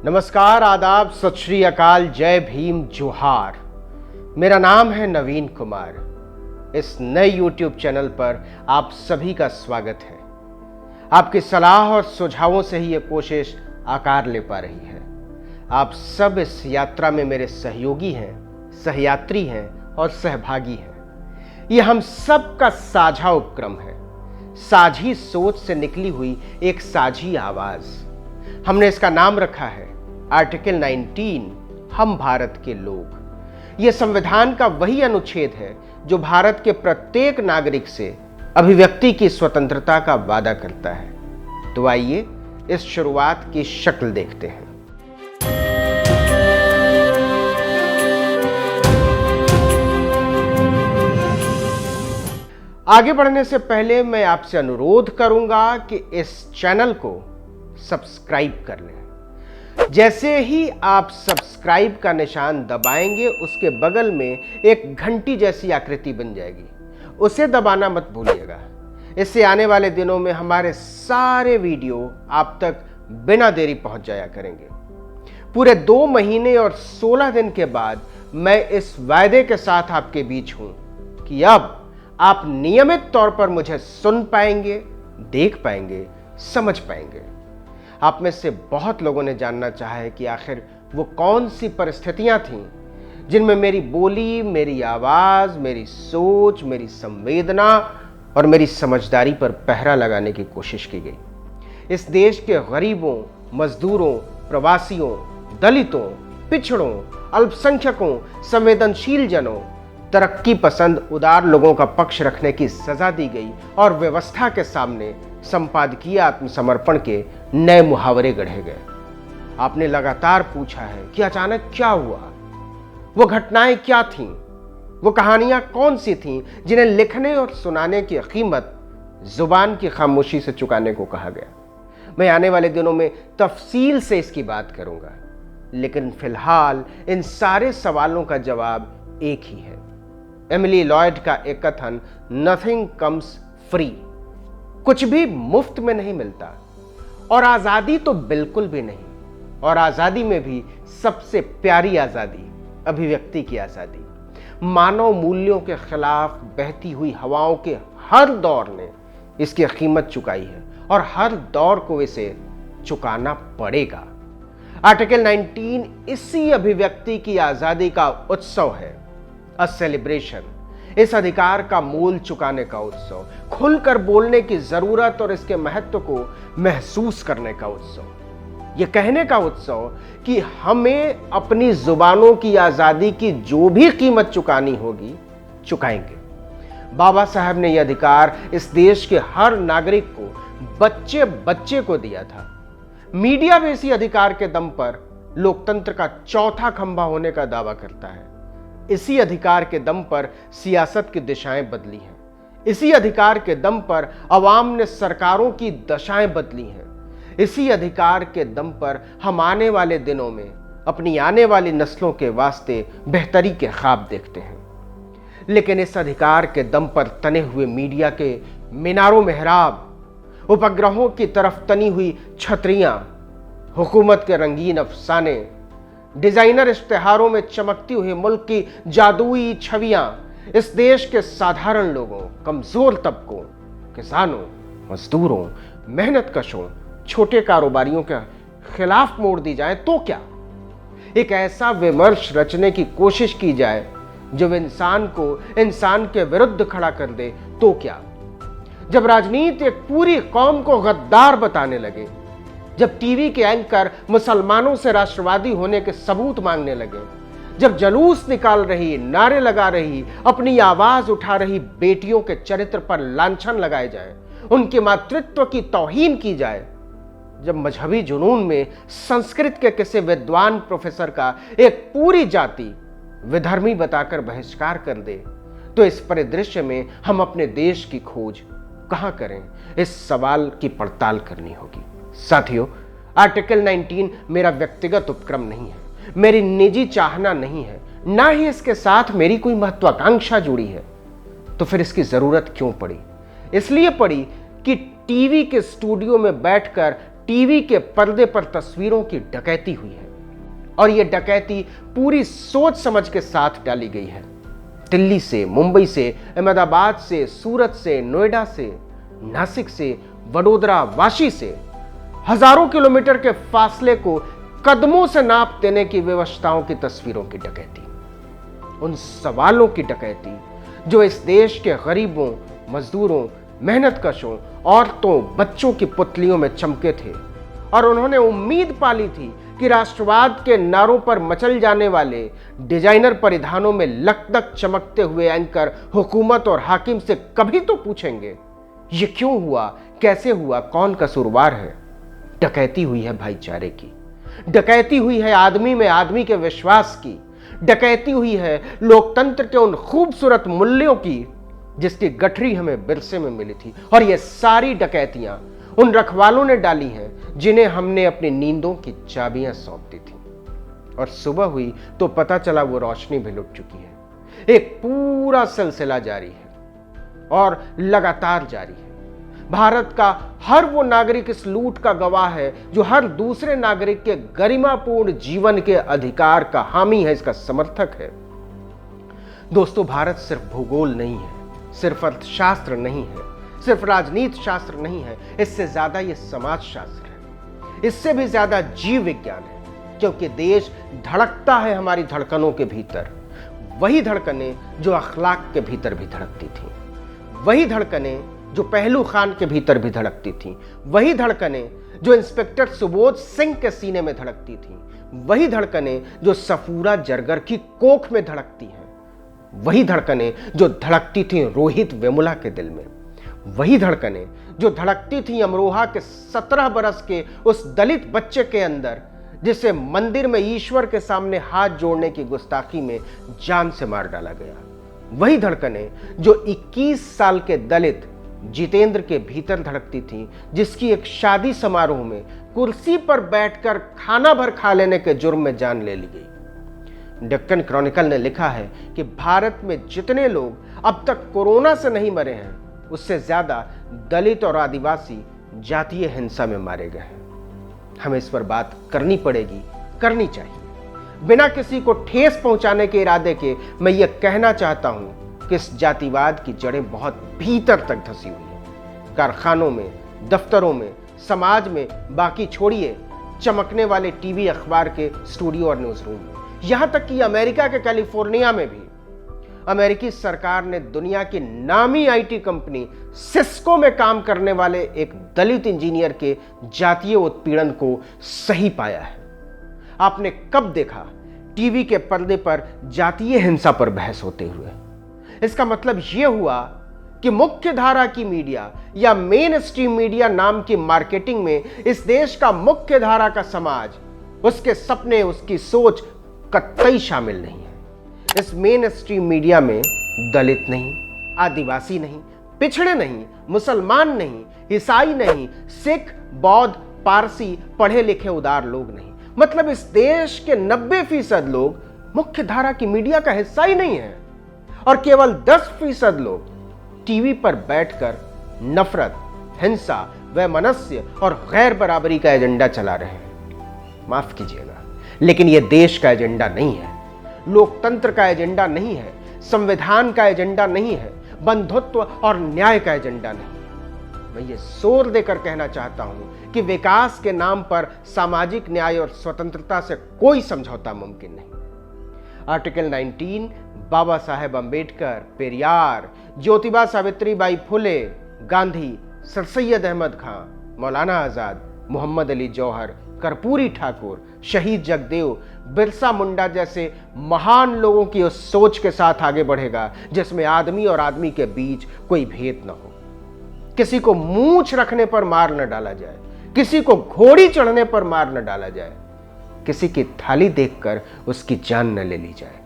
नमस्कार, आदाब, सत श्री अकाल, जय भीम, जोहार। मेरा नाम है नवीन कुमार। इस नए YouTube चैनल पर आप सभी का स्वागत है। आपकी सलाह और सुझावों से ही ये कोशिश आकार ले पा रही है। आप सब इस यात्रा में मेरे सहयोगी हैं, सहयात्री हैं और सहभागी हैं। ये हम सब का साझा उपक्रम है, साझी सोच से निकली हुई एक साझी आवाज। हमने इसका नाम रखा है आर्टिकल 19, हम भारत के लोग। यह संविधान का वही अनुच्छेद है जो भारत के प्रत्येक नागरिक से अभिव्यक्ति की स्वतंत्रता का वादा करता है। तो आइए इस शुरुआत की शक्ल देखते हैं। आगे बढ़ने से पहले मैं आपसे अनुरोध करूंगा कि इस चैनल को सब्सक्राइब कर लें। जैसे ही आप सब्सक्राइब का निशान दबाएंगे, उसके बगल में एक घंटी जैसी आकृति बन जाएगी, उसे दबाना मत भूलिएगा। इससे आने वाले दिनों में हमारे सारे वीडियो आप तक बिना देरी पहुंच जाया करेंगे। पूरे 2 महीने और 16 दिन के बाद मैं इस वायदे के साथ आपके बीच हूं कि अब आप नियमित तौर पर मुझे सुन पाएंगे, देख पाएंगे, समझ पाएंगे। आप में से बहुत लोगों ने जानना चाहा है कि आखिर वो कौन सी परिस्थितियां थीं जिनमें मेरी बोली, मेरी आवाज, मेरी सोच, मेरी संवेदना और मेरी समझदारी पर पहरा लगाने की कोशिश की गई। इस देश के गरीबों, मजदूरों, प्रवासियों, दलितों, पिछड़ों, अल्पसंख्यकों, संवेदनशील जनों, तरक्की पसंद उदार लोगों का पक्ष रखने की सजा दी गई और व्यवस्था के सामने संपादकीय आत्मसमर्पण के नए मुहावरे गढ़े गए। आपने लगातार पूछा है कि अचानक क्या हुआ, वो घटनाएं क्या थीं, वो कहानियां कौन सी थीं जिन्हें लिखने और सुनाने की कीमत जुबान की खामोशी से चुकाने को कहा गया। मैं आने वाले दिनों में तफसील से इसकी बात करूंगा, लेकिन फिलहाल इन सारे सवालों का जवाब एक ही है। एमिली लॉयड का एक कथन, नथिंग कम्स फ्री, कुछ भी मुफ्त में नहीं मिलता, और आजादी तो बिल्कुल भी नहीं। और आजादी में भी सबसे प्यारी आजादी अभिव्यक्ति की आजादी। मानव मूल्यों के खिलाफ बहती हुई हवाओं के हर दौर ने इसकी कीमत चुकाई है और हर दौर को इसे चुकाना पड़ेगा। आर्टिकल 19 इसी अभिव्यक्ति की आजादी का उत्सव है, अ सेलिब्रेशन। इस अधिकार का मूल चुकाने का उत्सव, खुलकर बोलने की जरूरत और इसके महत्व को महसूस करने का उत्सव, यह कहने का उत्सव कि हमें अपनी जुबानों की आजादी की जो भी कीमत चुकानी होगी, चुकाएंगे। बाबा साहब ने यह अधिकार इस देश के हर नागरिक को, बच्चे बच्चे को दिया था। मीडिया भी इसी अधिकार के दम पर लोकतंत्र का चौथा खंभा होने का दावा करता है। इसी अधिकार के दम पर सियासत की दिशाएं बदली हैं। इसी अधिकार के दम पर अवाम ने सरकारों की दशाएं बदली हैं। इसी अधिकार के दम पर हम आने वाले दिनों में अपनी आने वाली नस्लों के वास्ते बेहतरी के ख्वाब देखते हैं। लेकिन इस अधिकार के दम पर तने हुए मीडिया के मीनारों मेहराब, उपग्रहों की तरफ तनी हुई छतरियां, हुकूमत के रंगीन अफसाने, डिजाइनर इश्तिहारों में चमकती हुई मुल्क की जादुई छवियां इस देश के साधारण लोगों, कमजोर तबकों, किसानों, मजदूरों, मेहनतकशों, छोटे कारोबारियों के खिलाफ मोड़ दी जाए तो क्या? एक ऐसा विमर्श रचने की कोशिश की जाए जब इंसान को इंसान के विरुद्ध खड़ा कर दे तो क्या? जब राजनीति एक पूरी कौम को गद्दार बताने लगे, जब टीवी के एंकर मुसलमानों से राष्ट्रवादी होने के सबूत मांगने लगे, जब जलूस निकाल रही, नारे लगा रही, अपनी आवाज उठा रही बेटियों के चरित्र पर लांछन लगाए जाए, उनके मातृत्व की तौहीन की जाए, जब मजहबी जुनून में संस्कृत के किसी विद्वान प्रोफेसर का एक पूरी जाति विधर्मी बताकर बहिष्कार कर दे, तो इस परिदृश्य में हम अपने देश की खोज कहां करें? इस सवाल की पड़ताल करनी होगी। साथियों, आर्टिकल 19 मेरा व्यक्तिगत उपक्रम नहीं है, मेरी निजी चाहना नहीं है, ना ही इसके साथ मेरी कोई महत्वाकांक्षा जुड़ी है। तो फिर इसकी जरूरत क्यों पड़ी? इसलिए पड़ी कि टीवी के स्टूडियो में बैठकर टीवी के पर्दे पर तस्वीरों की डकैती हुई है और यह डकैती पूरी सोच समझ के साथ डाली गई है। दिल्ली से, मुंबई से, अहमदाबाद से, सूरत से, नोएडा से, नासिक से, वडोदरा, वाशी से हजारों किलोमीटर के फासले को कदमों से नाप देने की व्यवस्थाओं की तस्वीरों की डकैती, उन सवालों की डकैती जो इस देश के गरीबों, मजदूरों, मेहनतकशों, औरतों, बच्चों की पुतलियों में चमके थे और उन्होंने उम्मीद पाली थी कि राष्ट्रवाद के नारों पर मचल जाने वाले डिजाइनर परिधानों में लकदक चमकते हुए एंकर हुकूमत और हाकिम से कभी तो पूछेंगे ये क्यों हुआ, कैसे हुआ, कौन कसूरवार है। डकैती हुई है भाईचारे की, डकैती हुई है आदमी में आदमी के विश्वास की, डकैती हुई है लोकतंत्र के उन खूबसूरत मूल्यों की जिसकी गठरी हमें बिरसे में मिली थी। और ये सारी डकैतियां उन रखवालों ने डाली हैं जिन्हें हमने अपनी नींदों की चाबियां सौंप दी थी और सुबह हुई तो पता चला वो रोशनी भी लुट चुकी है। एक पूरा सिलसिला जारी है और लगातार जारी है। भारत का हर वो नागरिक इस लूट का गवाह है जो हर दूसरे नागरिक के गरिमापूर्ण जीवन के अधिकार का हामी है, इसका समर्थक है। दोस्तों, भारत सिर्फ भूगोल नहीं है, सिर्फ अर्थशास्त्र नहीं है, सिर्फ राजनीति शास्त्र नहीं है, इससे ज्यादा ये समाज शास्त्र है, इससे भी ज्यादा जीव विज्ञान है। क्योंकि देश धड़कता है हमारी धड़कनों के भीतर, वही धड़कनें जो अखलाक के भीतर भी धड़कती थी, वही धड़कनें जो पहलू खान के भीतर भी धड़कती थी, वही धड़कनें जो इंस्पेक्टर सुबोध सिंह के सीने में धड़कती थी, वही धड़कनें जो सफूरा जरगर की कोख में धड़कती हैं, वही धड़कनें जो धड़कती थी रोहित वेमुला के दिल में, वही धड़कनें जो धड़कती थी अमरोहा के 17 बरस के उस दलित बच्चे के अंदर जिसे मंदिर में ईश्वर के सामने हाथ जोड़ने की गुस्ताखी में जान से मार डाला गया, वही धड़कनें जो 21 साल के दलित जितेंद्र के भीतर धड़कती थी जिसकी एक शादी समारोह में कुर्सी पर बैठकर खाना भर खा लेने के जुर्म में जान ले ली गई। डेक्कन क्रॉनिकल ने लिखा है कि भारत में जितने लोग अब तक कोरोना से नहीं मरे हैं उससे ज्यादा दलित और आदिवासी जातीय हिंसा में मारे गए हैं। हमें इस पर बात करनी पड़ेगी, करनी चाहिए। बिना किसी को ठेस पहुंचाने के इरादे के मैं ये कहना चाहता हूं कि इस जातिवाद की जड़ें बहुत भीतर तक धसी हुई हैं। कारखानों में, दफ्तरों में, समाज में, बाकी छोड़िए चमकने वाले टीवी अखबार के स्टूडियो और न्यूज रूम में, यहां तक कि अमेरिका के कैलिफोर्निया में भी अमेरिकी सरकार ने दुनिया की नामी आईटी कंपनी सिस्को में काम करने वाले एक दलित इंजीनियर के जातीय उत्पीड़न को सही पाया है। आपने कब देखा टीवी के पर्दे पर जातीय हिंसा पर बहस होते हुए? इसका मतलब यह हुआ कि मुख्य धारा की मीडिया या मेन स्ट्रीम मीडिया नाम की मार्केटिंग में इस देश का मुख्य धारा का समाज, उसके सपने, उसकी सोच कतई शामिल नहीं है। इस मेन स्ट्रीम मीडिया में दलित नहीं, आदिवासी नहीं, पिछड़े नहीं, मुसलमान नहीं, ईसाई नहीं, सिख, बौद्ध, पारसी, पढ़े लिखे उदार लोग नहीं, मतलब इस देश के 90% लोग मुख्य धारा की मीडिया का हिस्सा ही नहीं है और केवल 10% लोग टीवी पर बैठकर नफरत, हिंसा, वैमनस्य और गैर बराबरी का एजेंडा चला रहे हैं। माफ कीजिएगा, लेकिन यह देश का एजेंडा नहीं है, लोकतंत्र का एजेंडा नहीं है, संविधान का एजेंडा नहीं है, बंधुत्व और न्याय का एजेंडा नहीं। मैं ये जोर देकर कहना चाहता हूं कि विकास के नाम पर सामाजिक न्याय और स्वतंत्रता से कोई समझौता मुमकिन नहीं। आर्टिकल 19 बाबा साहेब अंबेडकर, पेरियार, ज्योतिबा सावित्रीबाई फुले, गांधी, सर सैयद अहमद खां, मौलाना आजाद, मोहम्मद अली जौहर, कर्पूरी ठाकुर, शहीद जगदेव, बिरसा मुंडा जैसे महान लोगों की उस सोच के साथ आगे बढ़ेगा जिसमें आदमी और आदमी के बीच कोई भेद न हो, किसी को मूंछ रखने पर मार न डाला जाए, किसी को घोड़ी चढ़ने पर मार न डाला जाए, किसी की थाली देखकर उसकी जान न ले ली जाए।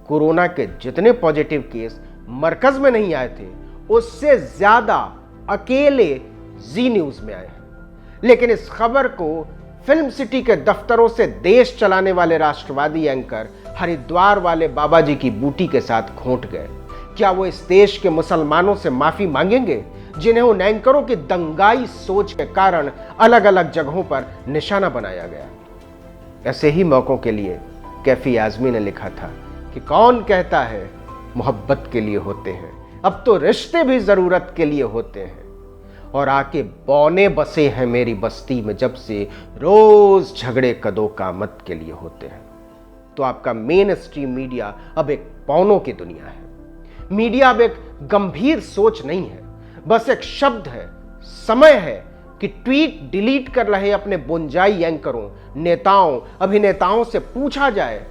कोरोना के जितने पॉजिटिव केस मरकज में नहीं आए थे उससे ज्यादा अकेले जी न्यूज में आए हैं। लेकिन इस खबर को फिल्म सिटी के दफ्तरों से देश चलाने वाले राष्ट्रवादी एंकर हरिद्वार वाले बाबा जी की बूटी के साथ खोंट गए। क्या वो इस देश के मुसलमानों से माफी मांगेंगे जिन्हें उन एंकरों की दंगाई सोच के कारण अलग अलग जगहों पर निशाना बनाया गया। ऐसे ही मौकों के लिए कैफी आजमी ने लिखा था कि कौन कहता है मोहब्बत के लिए होते हैं, अब तो रिश्ते भी जरूरत के लिए होते हैं, और आके बौने बसे हैं मेरी बस्ती में जब से रोज झगड़े कदों कामत के लिए होते हैं। तो आपका मेन स्ट्रीम मीडिया अब एक पौनों की दुनिया है। मीडिया अब एक गंभीर सोच नहीं है, बस एक शब्द है, समय है कि ट्वीट डिलीट कर रहे अपने बुंजाई एंकरों, नेताओं, अभिनेताओं से पूछा जाए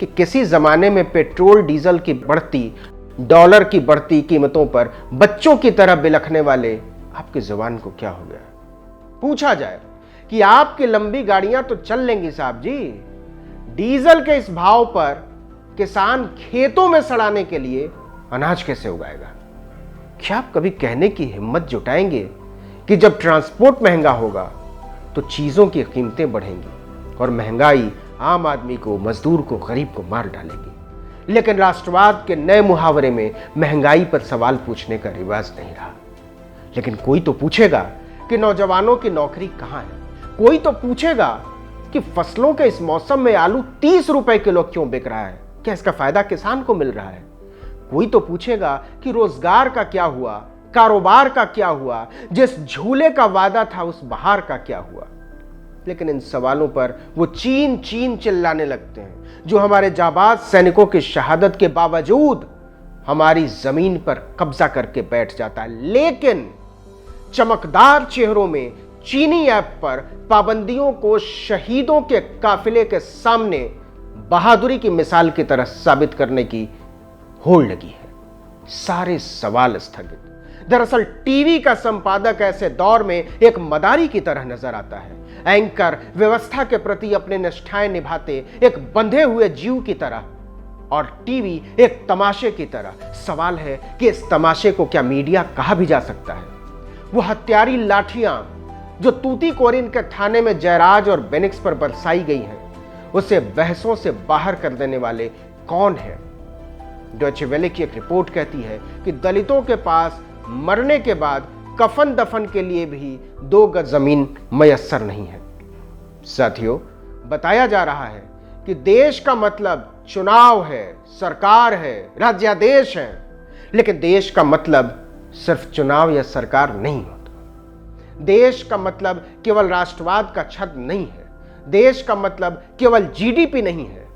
कि किसी जमाने में पेट्रोल डीजल की बढ़ती, डॉलर की बढ़ती कीमतों पर बच्चों की तरह बिलखने वाले आपकी जुबान को क्या हो गया। पूछा जाए कि आपकी लंबी गाड़ियां तो चल लेंगी साहब जी, डीजल के इस भाव पर किसान खेतों में सड़ाने के लिए अनाज कैसे उगाएगा। क्या आप कभी कहने की हिम्मत जुटाएंगे कि जब ट्रांसपोर्ट महंगा होगा तो चीजों की कीमतें बढ़ेंगी और महंगाई आम आदमी को, मजदूर को, गरीब को मार डालेगी। लेकिन राष्ट्रवाद के नए मुहावरे में महंगाई पर सवाल पूछने का रिवाज नहीं रहा। लेकिन कोई तो पूछेगा कि नौजवानों की नौकरी कहां है। कोई तो पूछेगा कि फसलों के इस मौसम में आलू 30 रुपए किलो क्यों बिक रहा है, क्या इसका फायदा किसान को मिल रहा है। कोई तो पूछेगा कि रोजगार का क्या हुआ, कारोबार का क्या हुआ, जिस झूले का वादा था उस बहार का क्या हुआ। लेकिन इन सवालों पर वो चीन चीन चिल्लाने लगते हैं जो हमारे जाबाज सैनिकों की शहादत के बावजूद हमारी जमीन पर कब्जा करके बैठ जाता है। लेकिन चमकदार चेहरों में चीनी ऐप पर पाबंदियों को शहीदों के काफिले के सामने बहादुरी की मिसाल की तरह साबित करने की होड़ लगी है। सारे सवाल स्थगित। दरअसल टीवी का संपादक ऐसे दौर में एक मदारी की तरह नजर आता है। एंकर व्यवस्था के प्रति अपने निष्ठाएं निभाते एक बंधे हुए जीव की तरह, और टीवी एक तमाशे की तरह। सवाल है कि इस तमाशे को क्या मीडिया कहा भी जा सकता है। वो हत्यारी लाठियां जो तूतीकोरिन के थाने में जयराज और बेनिक्स पर बरसाई गई हैं, उसे बहसों से बाहर कर देने वाले कौन है। डॉयचे वेले की एक रिपोर्ट कहती है कि दलितों के पास मरने के बाद कफन दफन के लिए भी 2 गज जमीन मयस्सर नहीं है। साथियों, बताया जा रहा है कि देश का मतलब चुनाव है, सरकार है, राज्यादेश है। लेकिन देश का मतलब सिर्फ चुनाव या सरकार नहीं होता। देश का मतलब केवल राष्ट्रवाद का छद नहीं है। देश का मतलब केवल जीडीपी नहीं है।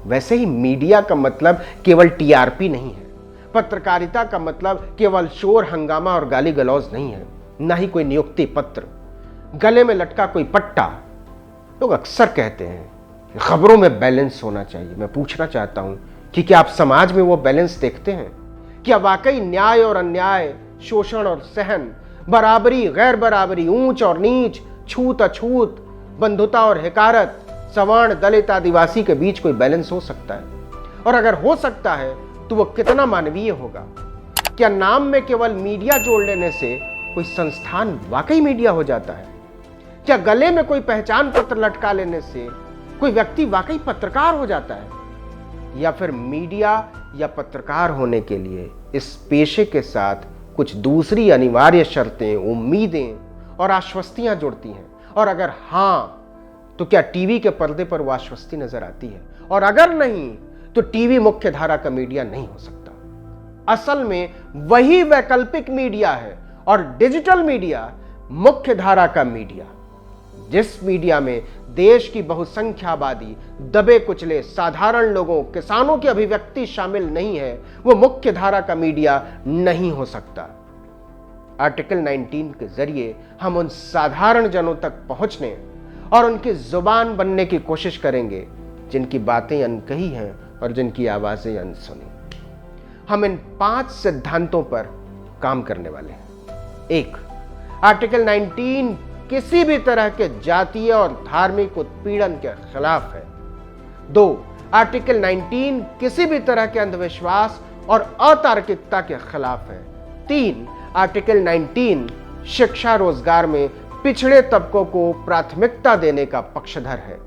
वैसे ही मीडिया का मतलब केवल टीआरपी नहीं है। पत्रकारिता का मतलब केवल शोर, हंगामा और गाली गलौज नहीं है, ना ही कोई नियुक्ति पत्र, गले में लटका कोई पट्टा। लोग अक्सर कहते हैं खबरों में बैलेंस होना चाहिए। मैं पूछना चाहता हूं कि क्या आप समाज में वो बैलेंस देखते हैं? क्या वाकई न्याय और अन्याय, शोषण और सहन, बराबरी गैर बराबरी, ऊंच और नीच, छूत अछूत, बंधुता और हिकारत, सवर्ण दलित आदिवासी के बीच कोई बैलेंस हो सकता है? और अगर हो सकता है तो वो कितना मानवीय होगा? क्या नाम में केवल मीडिया जोड़ लेने से कोई संस्थान वाकई मीडिया हो जाता है? क्या गले में कोई पहचान पत्र लटका लेने से कोई व्यक्ति वाकई पत्रकार हो जाता है? या फिर मीडिया या पत्रकार होने के लिए इस पेशे के साथ कुछ दूसरी अनिवार्य शर्तें, उम्मीदें और आश्वस्तियां जुड़ती हैं? और अगर हां, तो क्या टीवी के पर्दे पर वो आश्वस्ति नजर आती है? और अगर नहीं, तो टीवी मुख्य धारा का मीडिया नहीं हो सकता। असल में वही वैकल्पिक मीडिया है और डिजिटल मीडिया मुख्य धारा का मीडिया। जिस मीडिया में देश की बहुसंख्या आबादी, दबे कुचले साधारण लोगों, किसानों की अभिव्यक्ति शामिल नहीं है, वो मुख्य धारा का मीडिया नहीं हो सकता। आर्टिकल 19 के जरिए हम उन साधारण जनों तक पहुंचने और उनकी जुबान बनने की कोशिश करेंगे जिनकी बातें अनकही हैं और जिनकी आवाजें अनसुनी। हम इन 5 सिद्धांतों पर काम करने वाले हैं। 1, आर्टिकल 19 किसी भी तरह के जातीय और धार्मिक उत्पीड़न के खिलाफ है। 2, आर्टिकल 19 किसी भी तरह के अंधविश्वास और अतार्किकता के खिलाफ है। 3, आर्टिकल 19 शिक्षा रोजगार में पिछड़े तबकों को प्राथमिकता देने का पक्षधर है।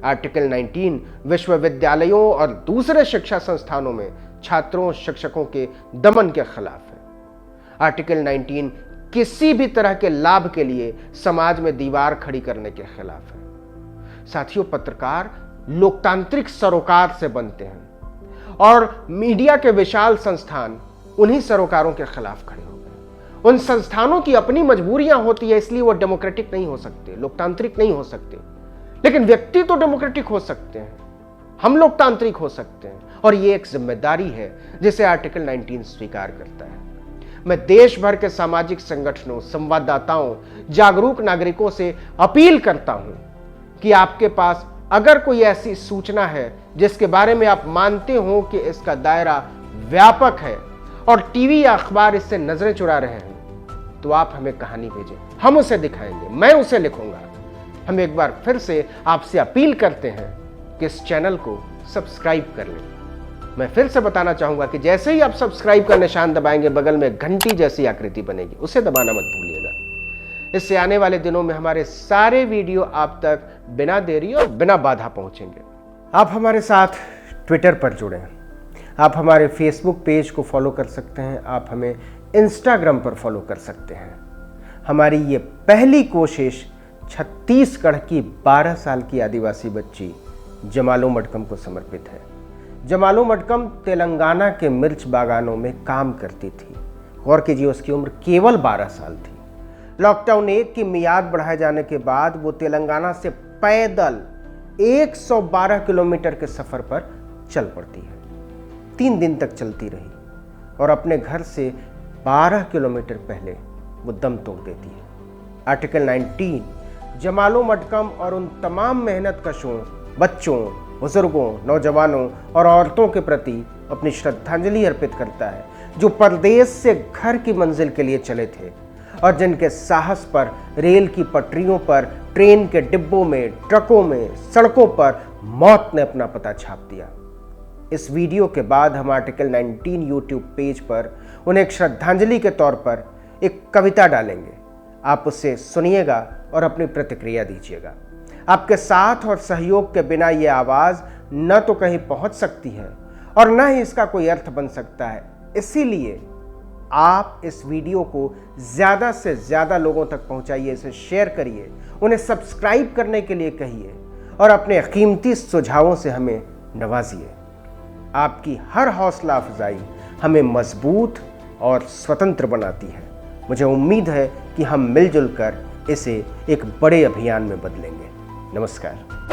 आर्टिकल 19 विश्वविद्यालयों और दूसरे शिक्षा संस्थानों में छात्रों, शिक्षकों के दमन के खिलाफ है। आर्टिकल 19 किसी भी तरह के लाभ के लिए समाज में दीवार खड़ी करने के खिलाफ है। साथियों, पत्रकार लोकतांत्रिक सरोकार से बनते हैं और मीडिया के विशाल संस्थान उन्हीं सरोकारों के खिलाफ खड़े हो गए। उन संस्थानों की अपनी मजबूरियां होती है, इसलिए वो डेमोक्रेटिक नहीं हो सकते, लोकतांत्रिक नहीं हो सकते। लेकिन व्यक्ति तो डेमोक्रेटिक हो सकते हैं, हम लोकतांत्रिक हो सकते हैं, और ये एक जिम्मेदारी है जिसे आर्टिकल 19 स्वीकार करता है। मैं देश भर के सामाजिक संगठनों, संवाददाताओं, जागरूक नागरिकों से अपील करता हूं कि आपके पास अगर कोई ऐसी सूचना है जिसके बारे में आप मानते हो कि इसका दायरा व्यापक है और टीवी या अखबार इससे नजरें चुरा रहे हैं, तो आप हमें कहानी भेजें, हम उसे दिखाएंगे, मैं उसे लिखूंगा। हम एक बार फिर से आपसे अपील करते हैं कि इस चैनल को सब्सक्राइब कर लें। मैं फिर से बताना चाहूंगा कि जैसे ही आप सब्सक्राइब का निशान दबाएंगे, बगल में घंटी जैसी आकृति बनेगी, उसे दबाना मत भूलिएगा। इससे आने वाले दिनों में हमारे सारे वीडियो आप तक बिना देरी और बिना बाधा पहुंचेंगे। आप हमारे साथ ट्विटर पर जुड़ें, आप हमारे फेसबुक पेज को फॉलो कर सकते हैं, आप हमें इंस्टाग्राम पर फॉलो कर सकते हैं। हमारी ये पहली कोशिश छत्तीसगढ़ की 12 साल की आदिवासी बच्ची जमालो मडकम को समर्पित है। जमालो मडकम तेलंगाना के मिर्च बागानों में काम करती थी। गौर कीजिए, उसकी उम्र केवल 12 साल थी। लॉकडाउन 1 की मियाद बढ़ाए जाने के बाद वो तेलंगाना से पैदल 112 किलोमीटर के सफर पर चल पड़ती है। 3 दिन तक चलती रही और अपने घर से 12 किलोमीटर पहले वो दम तोड़ देती है। आर्टिकल 19 जमालो मडकम और उन तमाम मेहनत कशों, बच्चों, बुजुर्गों, नौजवानों और औरतों के प्रति अपनी श्रद्धांजलि अर्पित करता है, जो परदेश से घर की मंजिल के लिए चले थे और जिनके साहस पर रेल की पटरियों पर, ट्रेन के डिब्बों में, ट्रकों में, सड़कों पर मौत ने अपना पता छाप दिया। इस वीडियो के बाद हम आर्टिकल 19 यूट्यूब पेज पर उन्हें एक श्रद्धांजलि के तौर पर एक कविता डालेंगे। आप उसे सुनिएगा और अपनी प्रतिक्रिया दीजिएगा। आपके साथ और सहयोग के बिना ये आवाज़ न तो कहीं पहुंच सकती है और न ही इसका कोई अर्थ बन सकता है। इसीलिए आप इस वीडियो को ज़्यादा से ज़्यादा लोगों तक पहुंचाइए, इसे शेयर करिए, उन्हें सब्सक्राइब करने के लिए कहिए और अपने कीमती सुझावों से हमें नवाजिए। आपकी हर हौसला अफजाई हमें मजबूत और स्वतंत्र बनाती है। मुझे उम्मीद है कि हम मिलजुल कर इसे एक बड़े अभियान में बदलेंगे। नमस्कार।